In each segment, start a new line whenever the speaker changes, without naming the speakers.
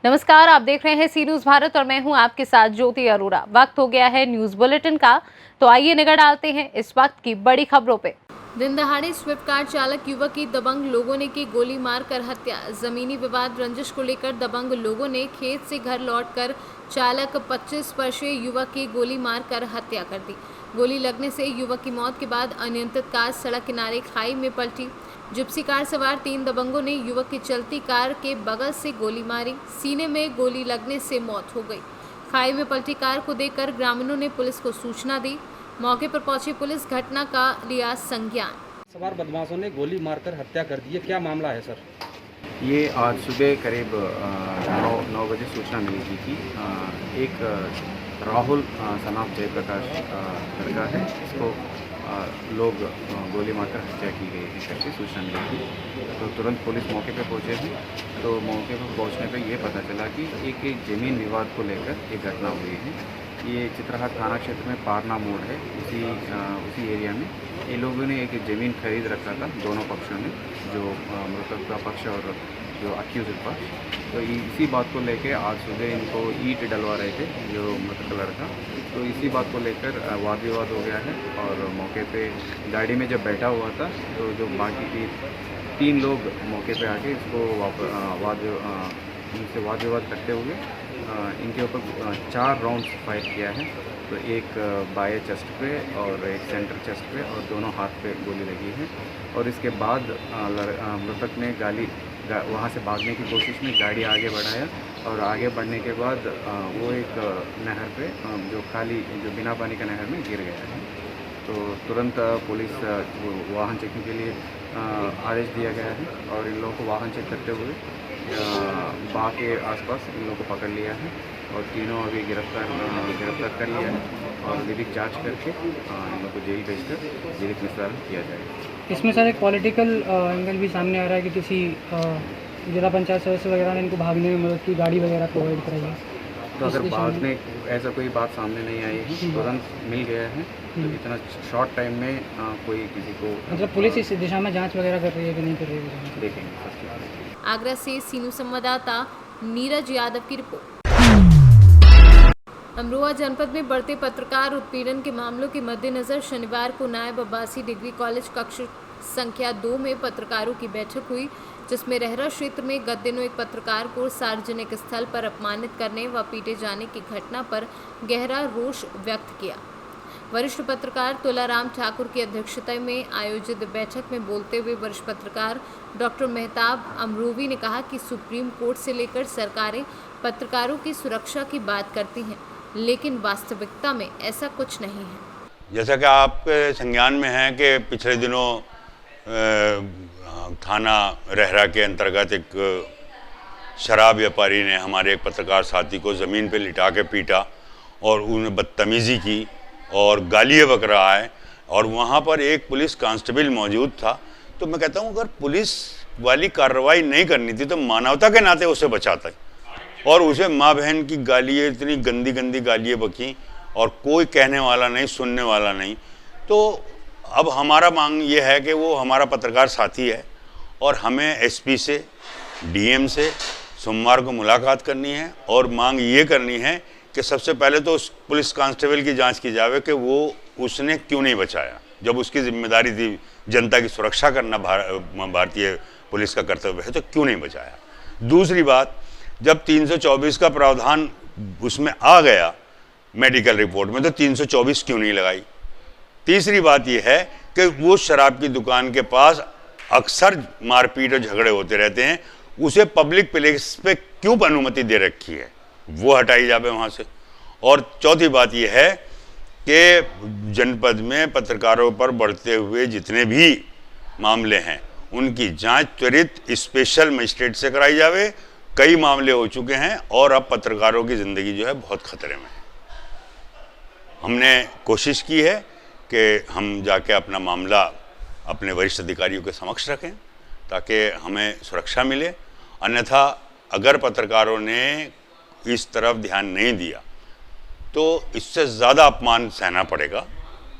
नमस्कार, आप देख रहे हैं सी न्यूज भारत और मैं हूं आपके साथ ज्योति अरोड़ा। वक्त हो गया है न्यूज बुलेटिन का, तो आइए नजर डालते हैं इस वक्त की बड़ी खबरों पे। दिन दहाड़े स्विफ्ट कार चालक युवक की दबंग लोगों ने की गोली मारकर हत्या। जमीनी विवाद रंजिश को लेकर दबंग लोगों ने खेत से घर लौटकर चालक 25 वर्षीय युवक की गोली मारकर हत्या कर दी। गोली लगने से युवक की मौत के बाद अनियंत्रित कार सड़क किनारे खाई में पलटी। जिप्सी कार सवार 3 दबंगों ने युवक की चलती कार के बगल से गोली मारी। सीने में गोली लगने से मौत हो गई। खाई में पलटी कार को देखकर ग्रामीणों ने पुलिस को सूचना दी। मौके पर पहुंची पुलिस घटना का लिया संज्ञान।
सवार बदमाशों ने गोली मारकर हत्या कर दी है, क्या मामला है सर?
ये आज सुबह करीब 9 बजे सूचना मिली थी कि एक राहुल सनाफ जयप्रकाश लड़का है, इसको लोग गोली मारकर हत्या की गई है करके सूचना मिली थी। तो तुरंत पुलिस मौके पे पहुंचे थे। तो मौके पर पहुंचने पे ये पता चला कि एक ज़मीन विवाद को लेकर एक घटना हुई है। ये चित्रहाट थाना क्षेत्र में पारना मोड़ है, उसी एरिया में ये लोगों ने एक ज़मीन खरीद रखा था, दोनों पक्षों ने, जो मृतक का पक्ष और जो अक्यूज़ड पक्ष। तो इसी बात को लेके आज सुबह इनको ईंट डलवा रहे थे जो मृतक लड़का। तो इसी बात को लेकर वाद विवाद हो गया है और मौके पे गाड़ी में जब बैठा हुआ था तो जो बाकी की 3 लोग मौके पे आके इसको इनसे वाद विवाद करते हुए इनके ऊपर 4 राउंड्स फायर किया है। तो एक बाएं चेस्ट पे और एक सेंटर चेस्ट पे और दोनों हाथ पे गोली लगी है। और इसके बाद मृतक ने वहाँ से भागने की कोशिश में गाड़ी आगे बढ़ाया और आगे बढ़ने के बाद वो एक नहर पे जो बिना पानी का नहर में गिर गया है। तो तुरंत पुलिस वाहन चेकिंग के लिए आदेश दिया गया है और इन लोगों को वाहन चेक करते हुए बाग के आसपास इन लोगों को पकड़ लिया है और तीनों अभी गिरफ्तार कर लिया है और विधिक जांच करके इन लोगों को जेल भेजकर विधिक निस्तारण किया जाएगा।
इसमें सर एक पॉलिटिकल एंगल भी सामने आ रहा है कि किसी जिला पंचायत सदस्य वगैरह ने इनको भागने में मदद की, गाड़ी वगैरह प्रोवाइड कराई है।
तो अगर भागने ऐसा कोई बात सामने नहीं आई है, तुरंत मिल गया है, तो इतना शॉर्ट टाइम में कोई किसी को
मतलब पुलिस इस दिशा में जांच वगैरह कर रही है कि नहीं कर रही है,
देखेंगे।
आगरा से सीनू संवाददाता नीरज यादव की रिपोर्ट। अमरोहा जनपद में बढ़ते पत्रकार उत्पीड़न के मामलों के मद्देनजर शनिवार को नायब अब्बासी डिग्री कॉलेज कक्ष संख्या 2 में पत्रकारों की बैठक हुई, जिसमें रहरा क्षेत्र में गत दिनों एक पत्रकार को सार्वजनिक स्थल पर अपमानित करने व पीटे जाने की घटना पर गहरा रोष व्यक्त किया। वरिष्ठ पत्रकार तुलाराम ठाकुर की अध्यक्षता में आयोजित बैठक में बोलते हुए वरिष्ठ पत्रकार डॉक्टर मेहताब अमरोवी ने कहा कि सुप्रीम कोर्ट से लेकर सरकारें पत्रकारों की सुरक्षा की बात करती हैं, लेकिन वास्तविकता में ऐसा कुछ नहीं है।
जैसा कि आपके संज्ञान में है कि पिछले दिनों थाना रहरा के अंतर्गत एक शराब व्यापारी ने हमारे एक पत्रकार साथी को ज़मीन पे लिटा के पीटा और उन्हें बदतमीज़ी की और गालियाँ बक रहा है और वहाँ पर एक पुलिस कांस्टेबल मौजूद था। तो मैं कहता हूँ अगर पुलिस वाली कार्रवाई नहीं करनी थी तो मानवता के नाते उसे बचाता है। और उसे माँ बहन की गालियाँ, इतनी गंदी गंदी गालियाँ बकी और कोई कहने वाला नहीं, सुनने वाला नहीं। तो अब हमारा मांग ये है कि वो हमारा पत्रकार साथी है और हमें एसपी से, डीएम से सोमवार को मुलाकात करनी है और मांग ये करनी है कि सबसे पहले तो उस पुलिस कांस्टेबल की जांच की जावे कि वो उसने क्यों नहीं बचाया, जब उसकी जिम्मेदारी थी जनता की सुरक्षा करना भारतीय पुलिस का कर्तव्य है, तो क्यों नहीं बचाया। दूसरी बात, जब 324 का प्रावधान उसमें आ गया मेडिकल रिपोर्ट में, तो 324 क्यों नहीं लगाई। तीसरी बात यह है कि वो शराब की दुकान के पास अक्सर मारपीट और झगड़े होते रहते हैं, उसे पब्लिक प्लेस पे क्यों अनुमति दे रखी है, वो हटाई जाए वहाँ से। और चौथी बात यह है कि जनपद में पत्रकारों पर बढ़ते हुए जितने भी मामले हैं उनकी जांच त्वरित स्पेशल मजिस्ट्रेट से कराई जावे। कई मामले हो चुके हैं और अब पत्रकारों की ज़िंदगी जो है बहुत ख़तरे में है। हमने कोशिश की है कि हम जाके अपना मामला अपने वरिष्ठ अधिकारियों के समक्ष रखें ताकि हमें सुरक्षा मिले। अन्यथा अगर पत्रकारों ने इस तरफ ध्यान नहीं दिया तो इससे ज़्यादा अपमान सहना पड़ेगा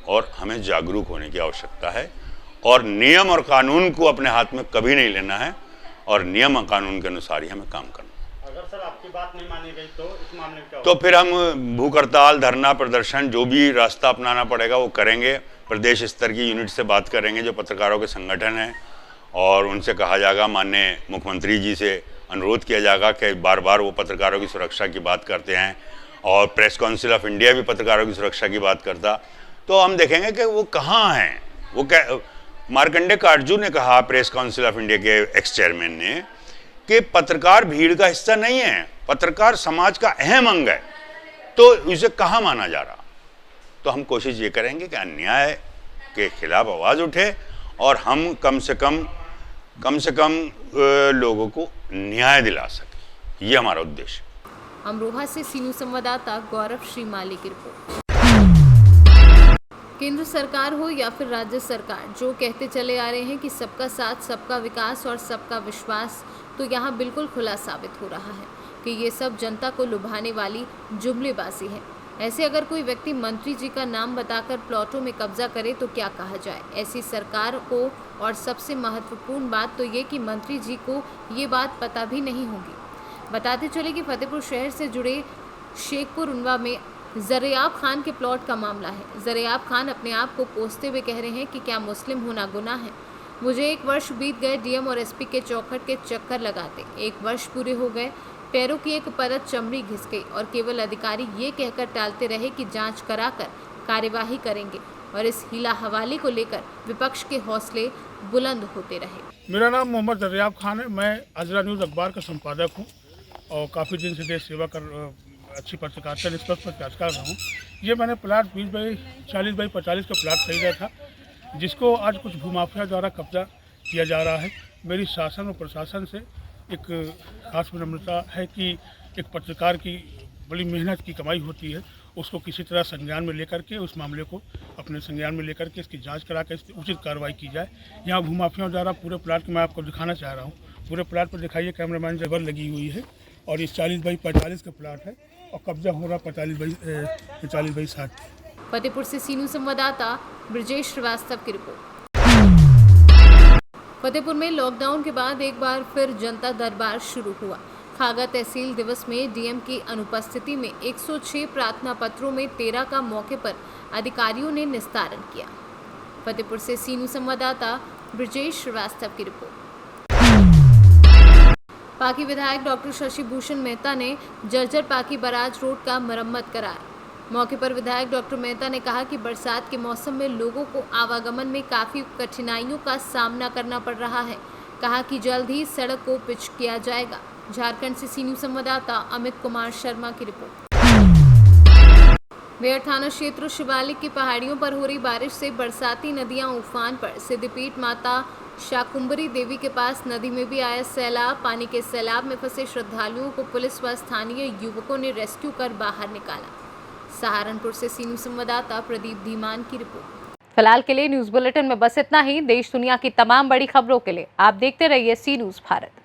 और हमें जागरूक होने की आवश्यकता है और नियम और कानून को अपने हाथ में कभी नहीं लेना है और नियम और कानून के अनुसार ही हमें काम करना है।
अगर सर आपकी
बात नहीं मानी गई तो इस मामले में क्या
तो फिर हम भूख हड़ताल, धरना प्रदर्शन, जो भी रास्ता अपनाना पड़ेगा वो करेंगे। प्रदेश स्तर की यूनिट से बात करेंगे जो पत्रकारों के संगठन हैं, और उनसे कहा जाएगा, माननीय मुख्यमंत्री जी से अनुरोध किया जाएगा कि बार बार वो पत्रकारों की सुरक्षा की बात करते हैं, और प्रेस काउंसिल ऑफ इंडिया भी पत्रकारों की सुरक्षा की बात करता, तो हम देखेंगे कि वो कहाँ हैं। वो क्या, मार्कंडे काटजू ने कहा, प्रेस काउंसिल ऑफ इंडिया के एक्स चेयरमैन ने, कि पत्रकार भीड़ का हिस्सा नहीं है, पत्रकार समाज का अहम अंग है, तो उसे कहाँ माना जा रहा। तो हम कोशिश ये करेंगे कि अन्याय के खिलाफ आवाज़ उठे और हम कम से कम लोगों को न्याय दिला सकें। ये हमारा उद्देश्य।
अमरोहा से सीनू संवाददाता गौरव श्रीमाली की रिपोर्ट। केंद्र सरकार हो या फिर राज्य सरकार, जो कहते चले आ रहे हैं कि सबका साथ, सबका विकास और सबका विश्वास, तो यहाँ बिल्कुल खुला साबित हो रहा है कि ये सब जनता को लुभाने वाली जुमलेबाजी है। ऐसे अगर कोई व्यक्ति मंत्री जी का नाम बताकर प्लॉटों में कब्जा करे तो क्या कहा जाए ऐसी सरकार को। और सबसे महत्वपूर्ण बात तो ये कि मंत्री जी को ये बात पता भी नहीं होगी। बताते चले कि फतेहपुर शहर से जुड़े शेखपुर उनवा में ज़रियाब खान के प्लॉट का मामला है। ज़रियाब खान अपने आप को कोसते हुए कह रहे हैं कि क्या मुस्लिम होना गुनाह है। मुझे 1 वर्ष बीत गए डीएम और एसपी के चौखट के चक्कर लगाते। 1 वर्ष पूरे हो गए, पैरों की एक परत चमड़ी घिस गई और केवल अधिकारी ये कहकर टालते रहे कि जांच कराकर कार्यवाही करेंगे, और इस हीला हवाले को लेकर विपक्ष के हौसले बुलंद होते रहे।
मेरा नाम मोहम्मद ज़रियाब खान है। मैं अजरा न्यूज़ अखबार का संपादक हूँ और काफ़ी दिन से देश सेवा कर अच्छी पत्रकारिता निष्पक्ष प्रयास कर रहा हूँ। ये मैंने प्लाट 20 बाई 40 बाई 45 का प्लाट खरीदा था, जिसको आज कुछ भूमाफिया द्वारा कब्जा किया जा रहा है। मेरी शासन और प्रशासन से एक खास विनम्रता है कि एक पत्रकार की बड़ी मेहनत की कमाई होती है, उसको किसी तरह संज्ञान में लेकर के, उस मामले को अपने संज्ञान में लेकर के इसकी जांच करा के इसकी उचित कार्रवाई की जाए। यहाँ भूमाफियाओं द्वारा पूरे प्लाट को मैं आपको दिखाना चाह रहा हूँ। पूरे प्लाट पर दिखाइए, कैमरामैन जबर लगी हुई है, और इस 40 बाई 45 का प्लाट है और कब्जा हो रहा 45 बाई 60।
फतेहपुर से सीनू संवाददाता ब्रजेश श्रीवास्तव की रिपोर्ट। फतेहपुर में लॉकडाउन के बाद एक बार फिर जनता दरबार शुरू हुआ। खागा तहसील दिवस में डीएम की अनुपस्थिति में 106 प्रार्थना पत्रों में 13 का मौके पर अधिकारियों ने निस्तारण किया। फतेहपुर से सीनू संवाददाता ब्रजेश श्रीवास्तव की रिपोर्ट। पाकी विधायक डॉक्टर शशि भूषण मेहता ने जर्जर पाकी बराज रोड का मरम्मत कराया। मौके पर विधायक डॉक्टर मेहता ने कहा कि बरसात के मौसम में लोगों को आवागमन में काफ़ी कठिनाइयों का सामना करना पड़ रहा है। कहा कि जल्द ही सड़क को पिच किया जाएगा। झारखंड से सीनू संवाददाता अमित कुमार शर्मा की रिपोर्ट। बेहर थाना क्षेत्र शिवालिक की पहाड़ियों पर हो रही बारिश से बरसाती नदियां उफान पर। सिद्धिपीठ माता शाकुंभरी देवी के पास नदी में भी आया सैलाब। पानी के सैलाब में फंसे श्रद्धालुओं को पुलिस व स्थानीय युवकों ने रेस्क्यू कर बाहर निकाला। सहारनपुर से सीनू संवाददाता प्रदीप धीमान की रिपोर्ट। फिलहाल के लिए न्यूज बुलेटिन में बस इतना ही। देश दुनिया की तमाम बड़ी खबरों के लिए आप देखते रहिए सी न्यूज़ भारत।